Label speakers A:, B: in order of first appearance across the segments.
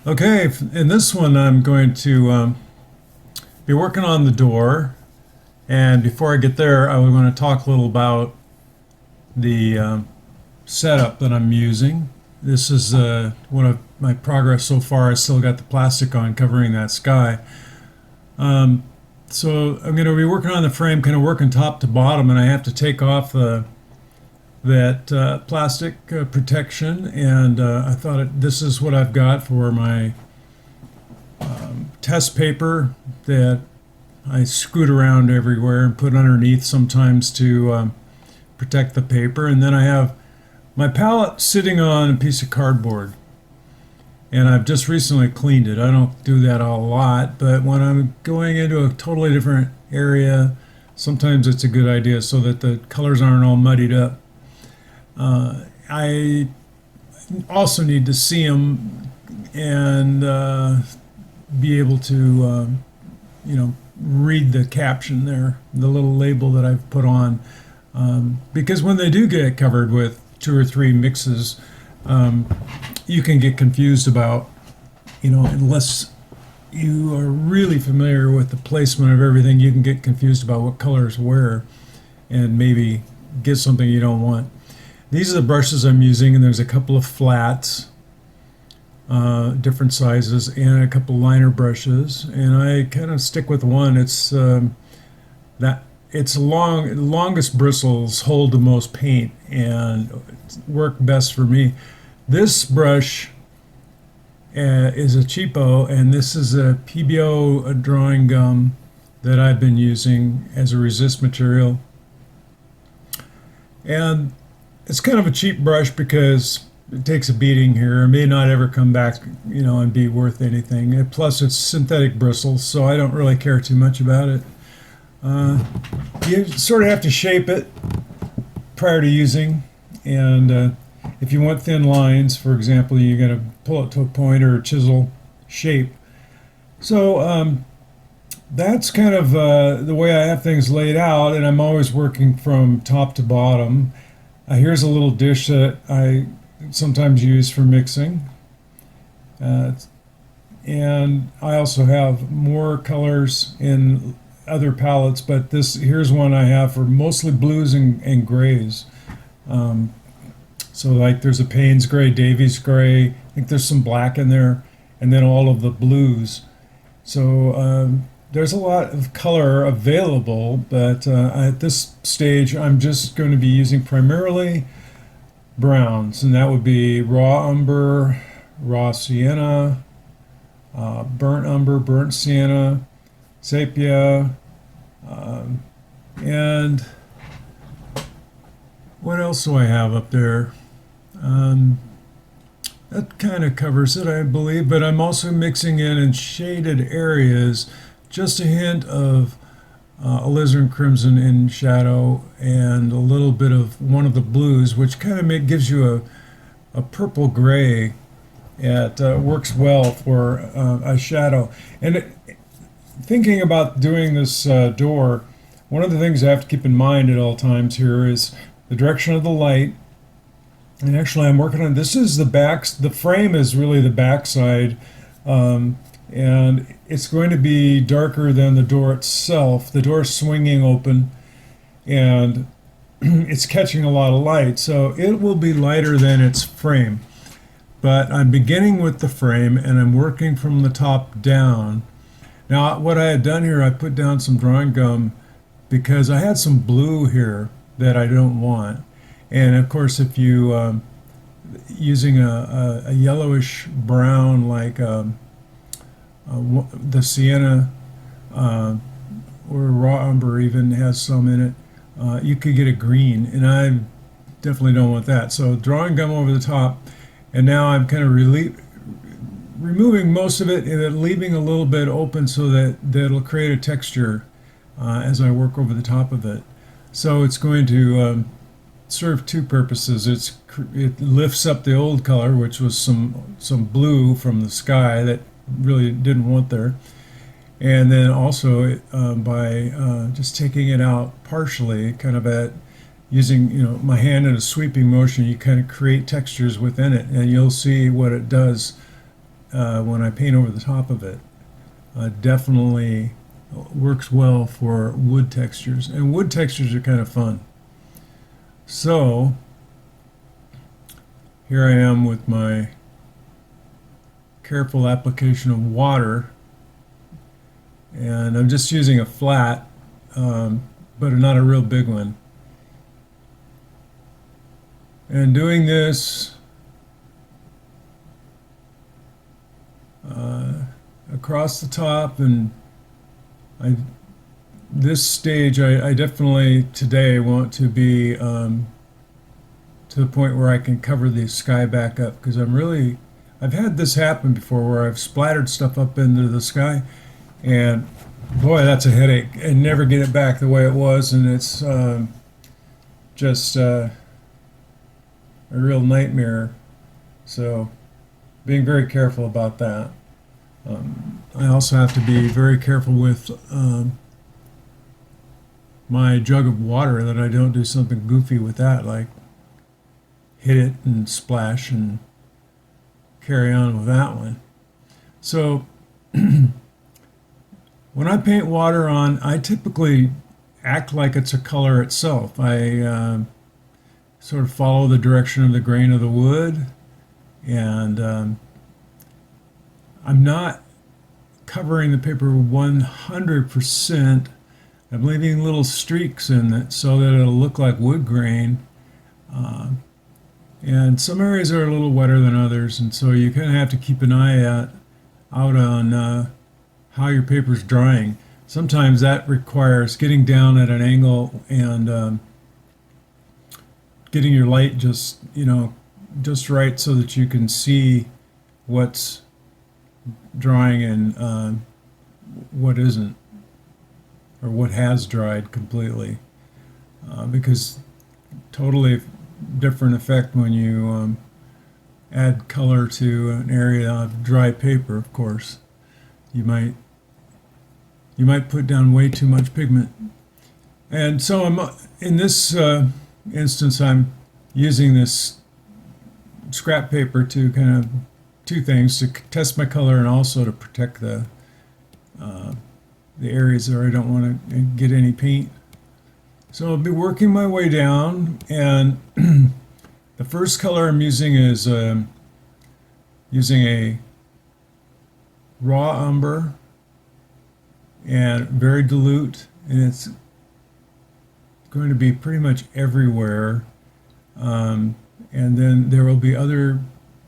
A: Okay, in this one, I'm going to be working on the door. And before I get there, I was going to talk a little about the setup that I'm using. This is one of my progress so far. I still got the plastic on covering that sky. Um, so I'm going to be working on the frame, kind of working top to bottom, and I have to take off that plastic protection. And I thought this is what I've got for my test paper that I scoot around everywhere and put underneath sometimes to protect the paper. And then I have my palette sitting on a piece of cardboard. And I've just recently cleaned it. I don't do that a lot, but when I'm going into a totally different area, sometimes it's a good idea so that the colors aren't all muddied up. I also need to see them and be able to, read the caption there, the little label that I've put on. Because when they do get covered with two or three mixes, you can get confused about, unless you are really familiar with the placement of everything, you can get confused about what colors where and maybe get something you don't want. These are the brushes I'm using, and there's a couple of flats, different sizes, and a couple liner brushes. And I kind of stick with one. It's that it's longest bristles hold the most paint and work best for me. This brush is a cheapo, and this is a PBO drawing gum that I've been using as a resist material. And it's kind of a cheap brush because it takes a beating here. It may not ever come back, and be worth anything. And plus, it's synthetic bristles, so I don't really care too much about it. You sort of have to shape it prior to using, and if you want thin lines, for example, you got to pull it to a point or chisel shape. So that's kind of the way I have things laid out, and I'm always working from top to bottom. Here's a little dish that I sometimes use for mixing. And I also have more colors in other palettes, but here's one I have for mostly blues and grays. So like there's a Payne's gray, Davies gray, I think there's some black in there, and then all of the blues. So there's a lot of color available, but at this stage I'm just going to be using primarily browns, and that would be raw umber, raw sienna, burnt umber, burnt sienna, sepia, and what else do I have up there? That kind of covers it, I believe, but I'm also mixing in shaded areas just a hint of alizarin crimson in shadow and a little bit of one of the blues, which kind of gives you a purple gray. It works well for a shadow. And thinking about doing this door, one of the things I have to keep in mind at all times here is the direction of the light. And actually, I'm working on this. Is the back. The frame is really the back side, and it's going to be darker than the door itself. The door is swinging open, and it's catching a lot of light, so it will be lighter than its frame. But I'm beginning with the frame, and I'm working from the top down. Now, what I had done here, I put down some drawing gum because I had some blue here that I don't want. And of course, if you using a yellowish brown like the sienna or raw umber even has some in it, you could get a green, and I definitely don't want that. So drawing gum over the top, and now I'm kind of removing most of it and then leaving a little bit open so that it'll create a texture as I work over the top of it. So it's going to serve two purposes. It lifts up the old color, which was some blue from the sky that really didn't want there, and then also by just taking it out partially, kind of at using my hand in a sweeping motion, you kind of create textures within it, and you'll see what it does when I paint over the top of it. Definitely works well for wood textures, and wood textures are kind of fun. So here I am with my careful application of water, and I'm just using a flat, but not a real big one. And doing this across the top, and this stage I definitely today want to be to the point where I can cover the sky back up, because I've had this happen before where I've splattered stuff up into the sky, and boy, that's a headache, and never get it back the way it was, and it's just a real nightmare. So being very careful about that. I also have to be very careful with my jug of water, that I don't do something goofy with that, like hit it and splash and carry on with that one. So when I paint water on, I typically act like it's a color itself. I sort of follow the direction of the grain of the wood, and I'm not covering the paper 100%. I'm leaving little streaks in it so that it'll look like wood grain. And some areas are a little wetter than others, and so you kind of have to keep an eye out on how your paper's drying. Sometimes that requires getting down at an angle and getting your light just right so that you can see what's drying and what isn't, or what has dried completely, because totally different effect when you add color to an area of dry paper. Of course, you might put down way too much pigment, and so in this instance, I'm using this scrap paper to kind of two things: to test my color and also to protect the areas where I don't want to get any paint. So I'll be working my way down, and the first color I'm using is using a raw umber, and very dilute, and it's going to be pretty much everywhere. And then there will be other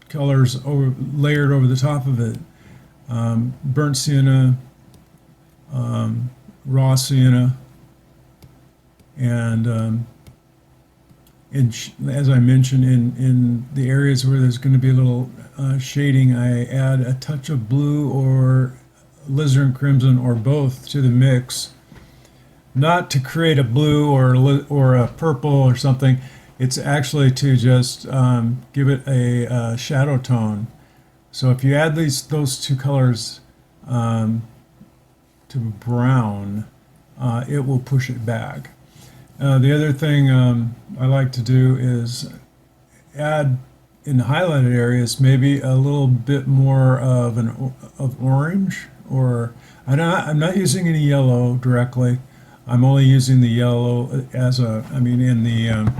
A: colors layered over the top of it. Burnt sienna, raw sienna, and as I mentioned, in the areas where there's going to be a little shading, I add a touch of blue or alizarin crimson or both to the mix, not to create a blue or a purple or something. It's actually to just give it a shadow tone. So if you add those two colors to brown, it will push it back. The other thing I like to do is add in the highlighted areas maybe a little bit more of orange, or I'm not using any yellow directly. I'm only using the yellow in the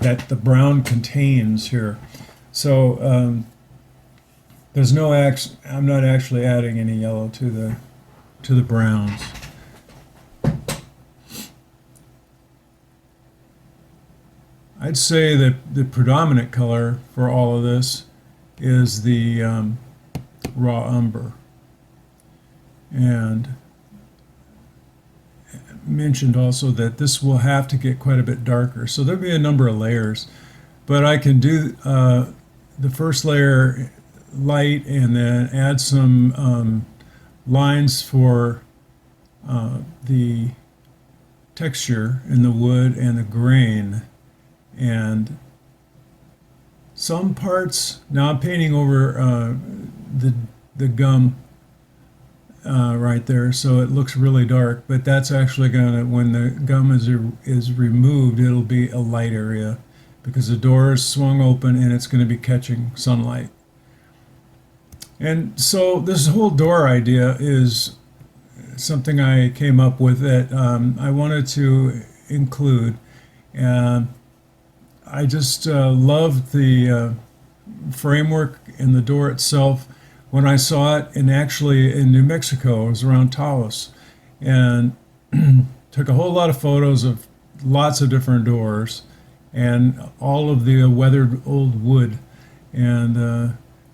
A: that the brown contains here. So I'm not actually adding any yellow to the browns. I'd say that the predominant color for all of this is the raw umber. And mentioned also that this will have to get quite a bit darker. So there'll be a number of layers, but I can do the first layer light and then add some lines for the texture in the wood and the grain. And some parts, now I'm painting over the gum right there, so it looks really dark, but that's actually gonna, when the gum is removed, it'll be a light area because the door is swung open and it's going to be catching sunlight. And so this whole door idea is something I came up with that I wanted to include. And I just loved the framework and the door itself when I saw it. And actually in New Mexico, it was around Taos, and took a whole lot of photos of lots of different doors and all of the weathered old wood. And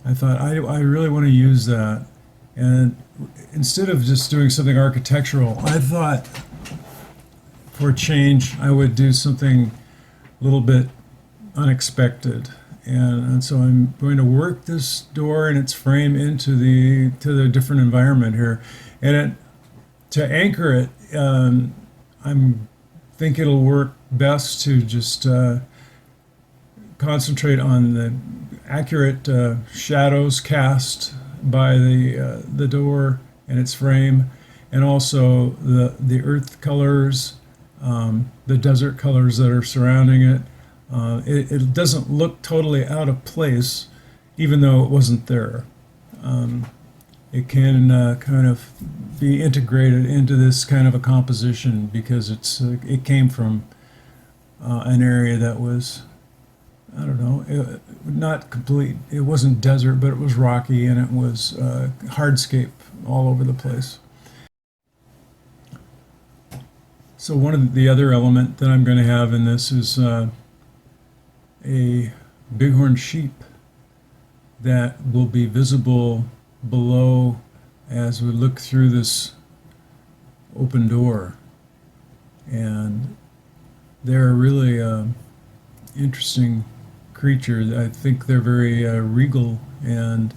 A: I thought I really want to use that. And instead of just doing something architectural, I thought for a change I would do something a little bit unexpected. And so I'm going to work this door and its frame into the different environment here. And to anchor it, I'm think it'll work best to just concentrate on the accurate shadows cast by the door and its frame, and also the earth colors, the desert colors that are surrounding it. It doesn't look totally out of place, even though it wasn't there. It can kind of be integrated into this kind of a composition because it came from an area that was, I don't know, not complete. It wasn't desert, but it was rocky, and it was hardscape all over the place. So one of the other element that I'm going to have in this is a bighorn sheep that will be visible below as we look through this open door. And they're really interesting creatures. I think they're very regal, and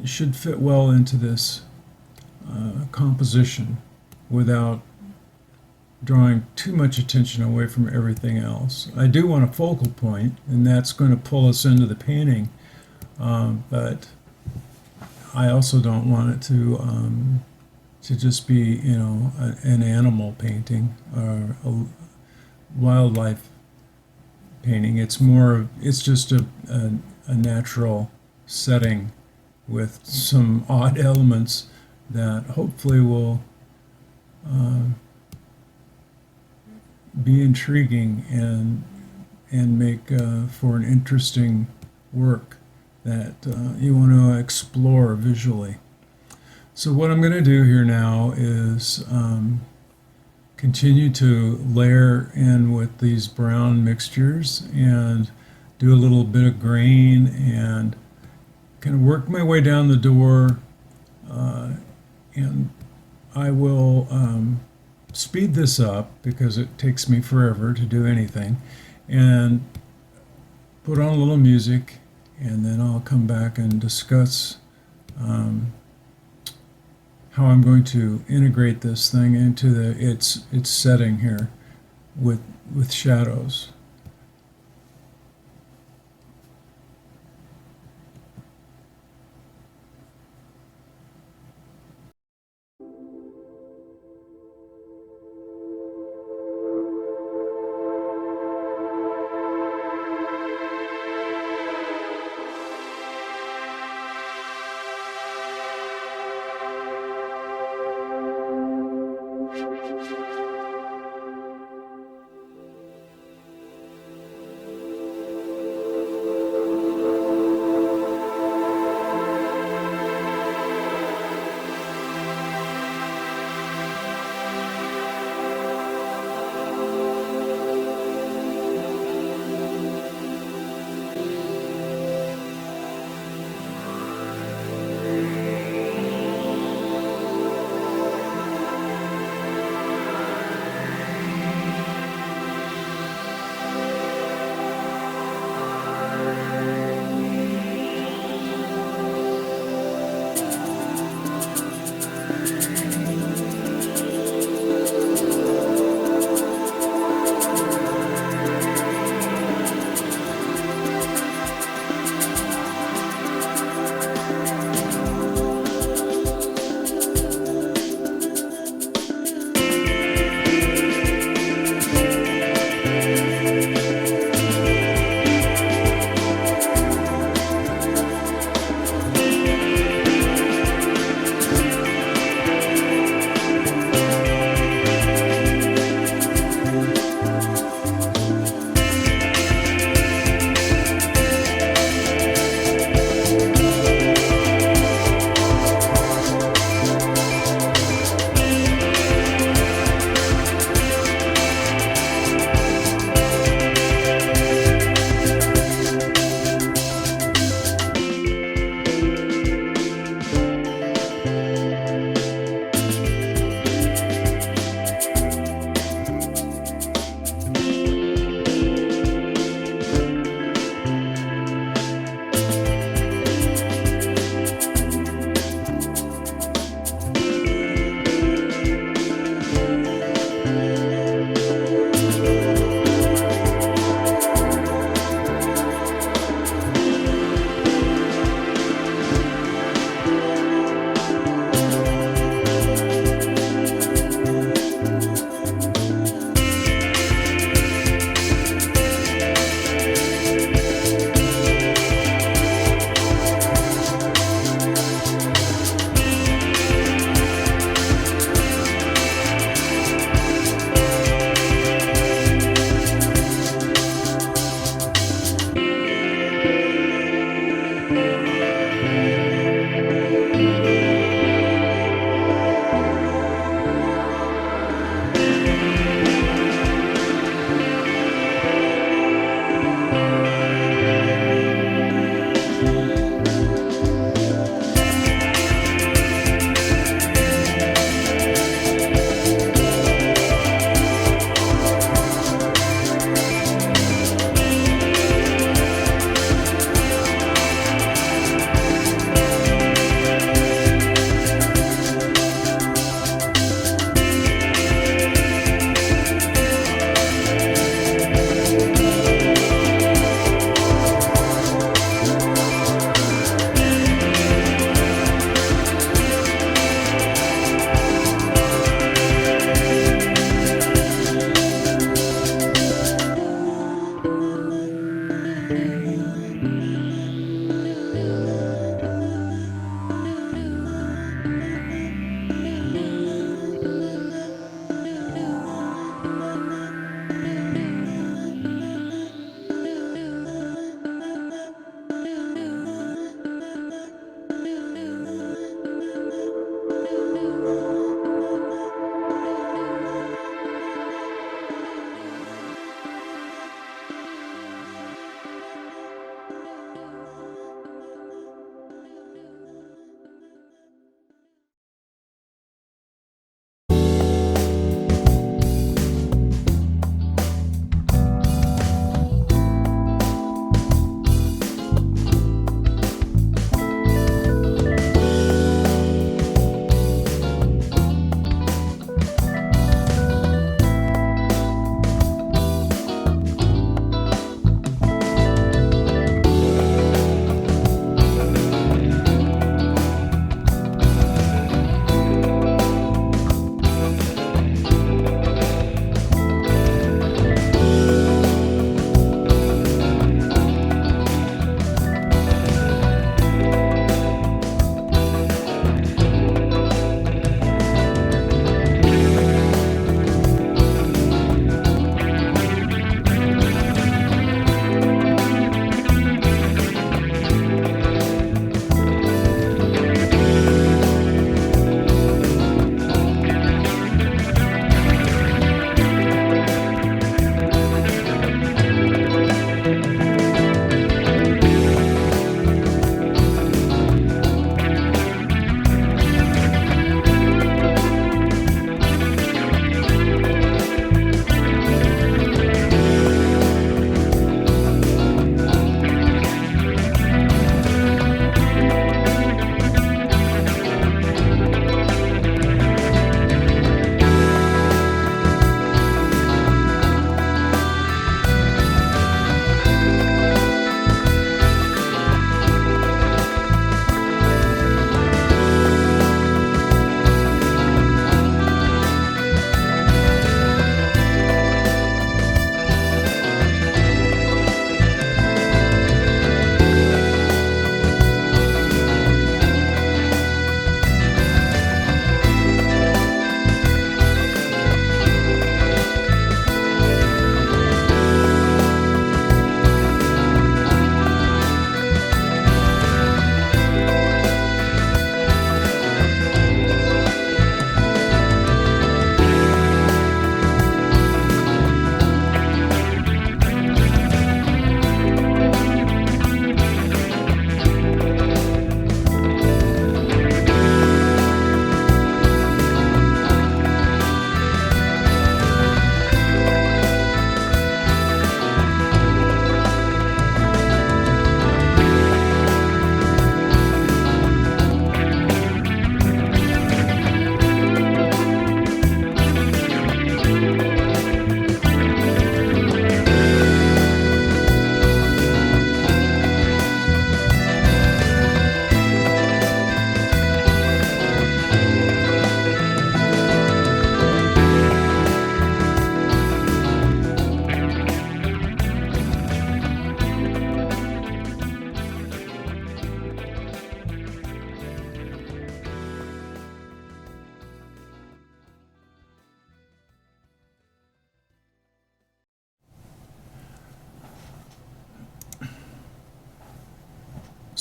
A: should fit well into this composition without drawing too much attention away from everything else. I do want a focal point, and that's going to pull us into the painting, but I also don't want it to just be, you know, an animal painting or a wildlife painting. It's just a natural setting with some odd elements that hopefully will be intriguing and make for an interesting work that you want to explore visually. So what I'm going to do here now is continue to layer in with these brown mixtures and do a little bit of grain and kind of work my way down the door, and I will speed this up because it takes me forever to do anything, and put on a little music, and then I'll come back and discuss how I'm going to integrate this thing into its setting here with shadows.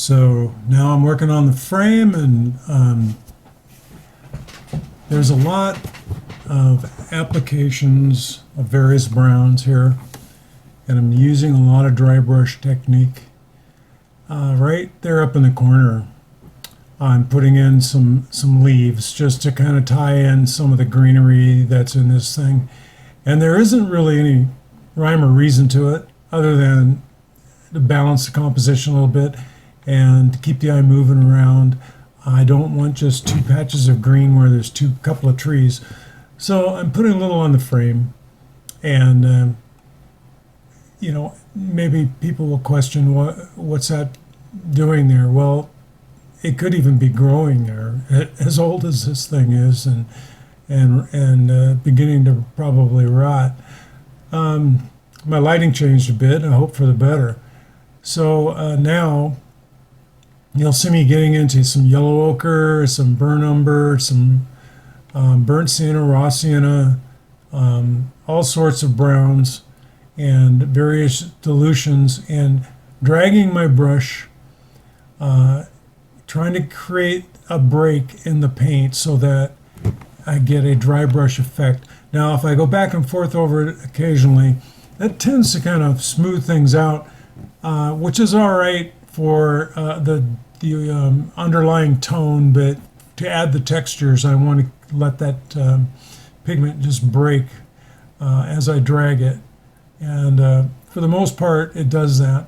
A: So now I'm working on the frame, and there's a lot of applications of various browns here, and I'm using a lot of dry brush technique. Right there up in the corner, I'm putting in some leaves just to kind of tie in some of the greenery that's in this thing. And there isn't really any rhyme or reason to it other than to balance the composition a little bit and to keep the eye moving around. I don't want just two patches of green where there's couple of trees. So I'm putting a little on the frame, and maybe people will question what's that doing there. Well, it could even be growing there, as old as this thing is, and beginning to probably rot. My lighting changed a bit. I hope for the better. So now you'll see me getting into some yellow ochre, some burnt umber, some burnt sienna, raw sienna, all sorts of browns and various dilutions, and dragging my brush, trying to create a break in the paint so that I get a dry brush effect. Now, if I go back and forth over it occasionally, that tends to kind of smooth things out, which is all right for the underlying tone, but to add the textures, I want to let that pigment just break as I drag it. And for the most part, it does that.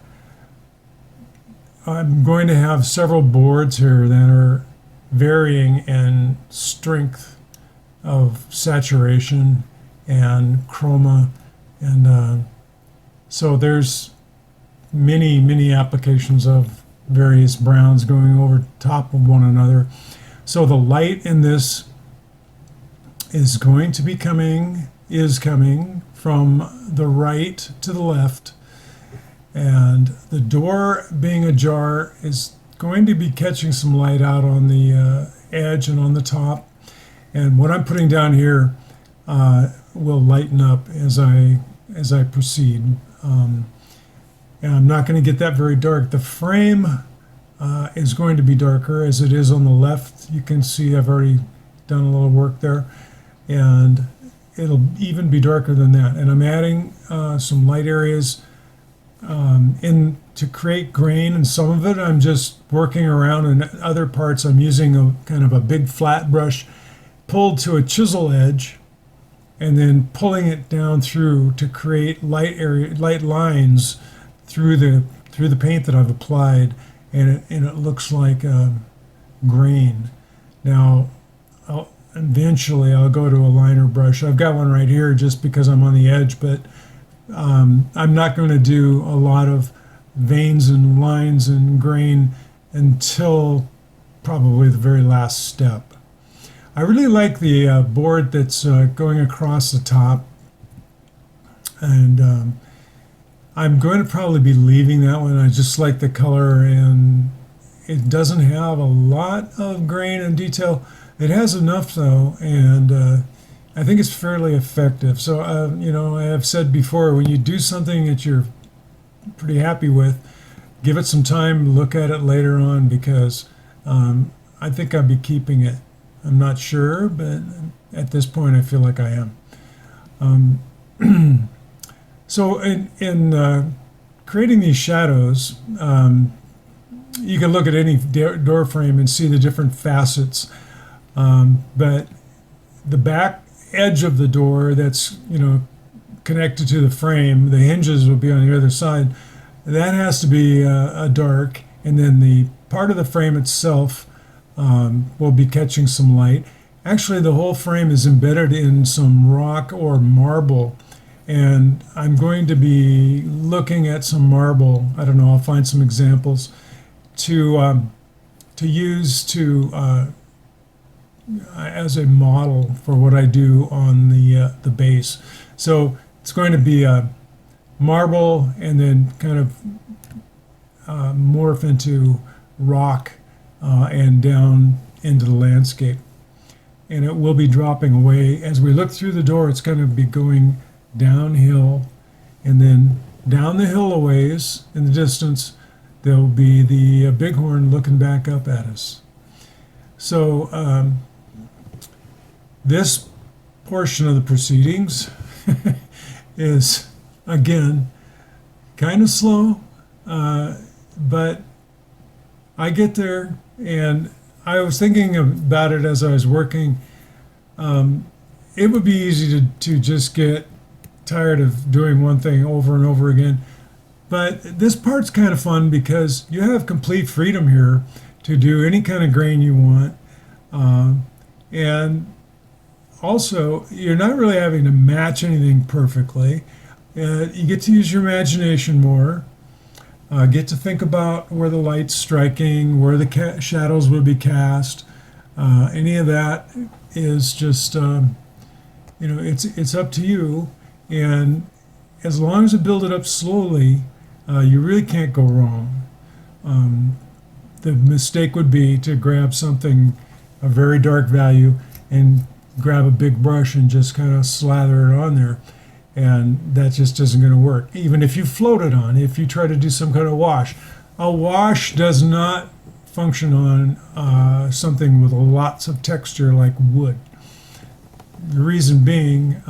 A: I'm going to have several boards here that are varying in strength of saturation and chroma, and so there's many applications of various browns going over top of one another. So the light in this is going to be coming from the right to the left, and the door being ajar is going to be catching some light out on the edge and on the top, and what I'm putting down here will lighten up as I proceed, and I'm not going to get that very dark. The frame is going to be darker as it is on the left. You can see I've already done a little work there, and it'll even be darker than that, and I'm adding some light areas in to create grain, and some of it I'm just working around, and other parts I'm using a kind of a big flat brush pulled to a chisel edge and then pulling it down through to create light lines through the paint that I've applied, and it looks like grain. Now eventually I'll go to a liner brush. I've got one right here just because I'm on the edge, but I'm not going to do a lot of veins and lines and grain until probably the very last step. I really like the board that's going across the top, and I'm going to probably be leaving that one. I just like the color, and it doesn't have a lot of grain and detail. It has enough though, and I think it's fairly effective. So, I have said before, when you do something that you're pretty happy with, give it some time, look at it later on, because I think I'll be keeping it. I'm not sure, but at this point I feel like I am. So in creating these shadows, you can look at any door frame and see the different facets, but the back edge of the door that's connected to the frame, the hinges will be on the other side. That has to be a dark, and then the part of the frame itself will be catching some light. Actually, the whole frame is embedded in some rock or marble, and I'm going to be looking at some marble. I don't know, I'll find some examples to use as a model for what I do on the base. So it's going to be a marble and then kind of morph into rock and down into the landscape. And it will be dropping away. As we look through the door, it's going to be going downhill and then down the hill a ways in the distance, there'll be the bighorn looking back up at us. So this portion of the proceedings is, again, kind of slow, but I get there, and I was thinking about it as I was working. It would be easy to just get tired of doing one thing over and over again. But this part's kind of fun because you have complete freedom here to do any kind of grain you want. And also, you're not really having to match anything perfectly. You get to use your imagination more. Get to think about where the light's striking, where the shadows would be cast. Any of that is just, it's up to you. And as long as you build it up slowly, you really can't go wrong. The mistake would be to grab something, a very dark value, and grab a big brush and just kind of slather it on there. And that just isn't going to work. Even if you float it on, if you try to do some kind of wash. A wash does not function on something with lots of texture like wood. The reason being,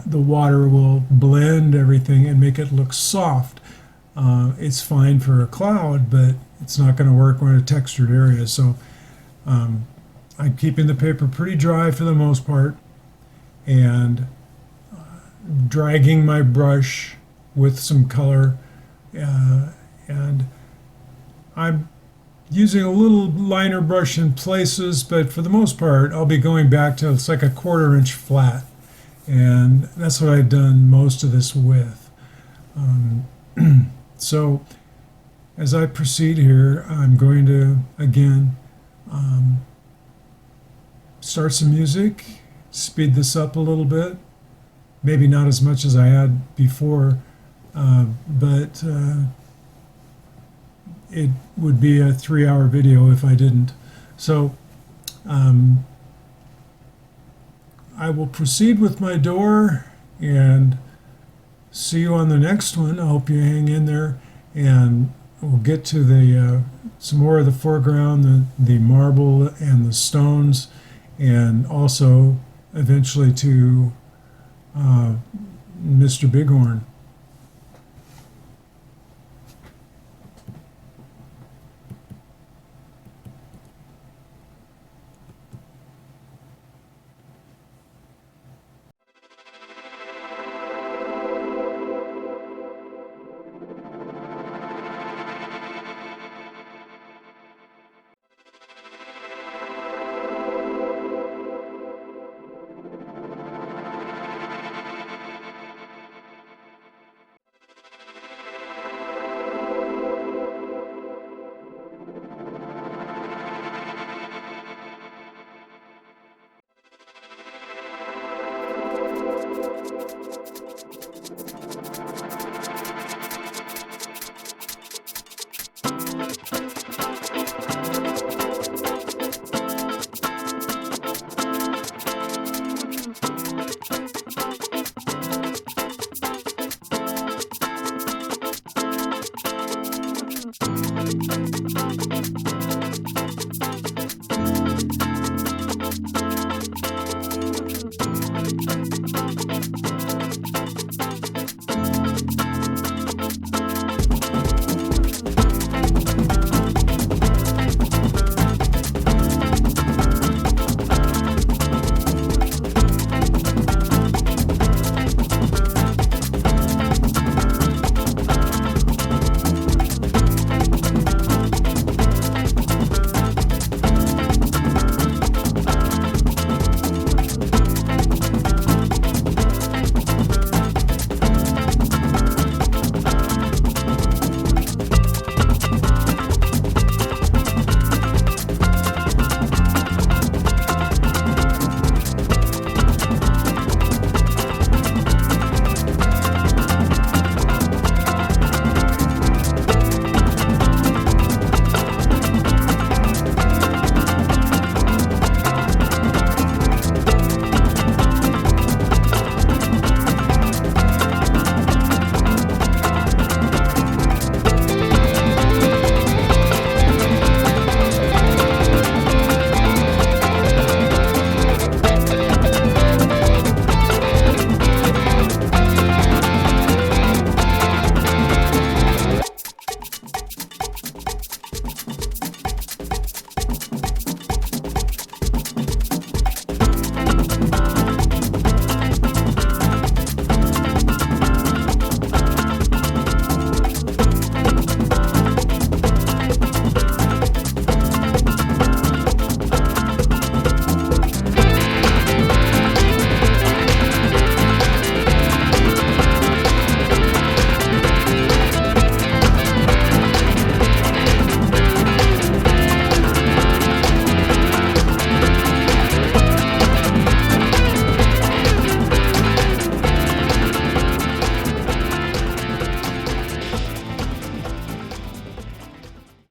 A: the water will blend everything and make it look soft. It's fine for a cloud, but it's not going to work on a textured area. So I'm keeping the paper pretty dry for the most part, and dragging my brush with some color, and I'm using a little liner brush in places, but for the most part I'll be going back to, it's like a 1/4 inch flat, and that's what I've done most of this with. So as I proceed here, I'm going to again start some music, speed this up a little bit. Maybe not as much as I had before, but it would be a 3-hour video if I didn't. So I will proceed with my door and see you on the next one. I hope you hang in there, and we'll get to the some more of the foreground, the marble and the stones, and also eventually to Mr. Bighorn.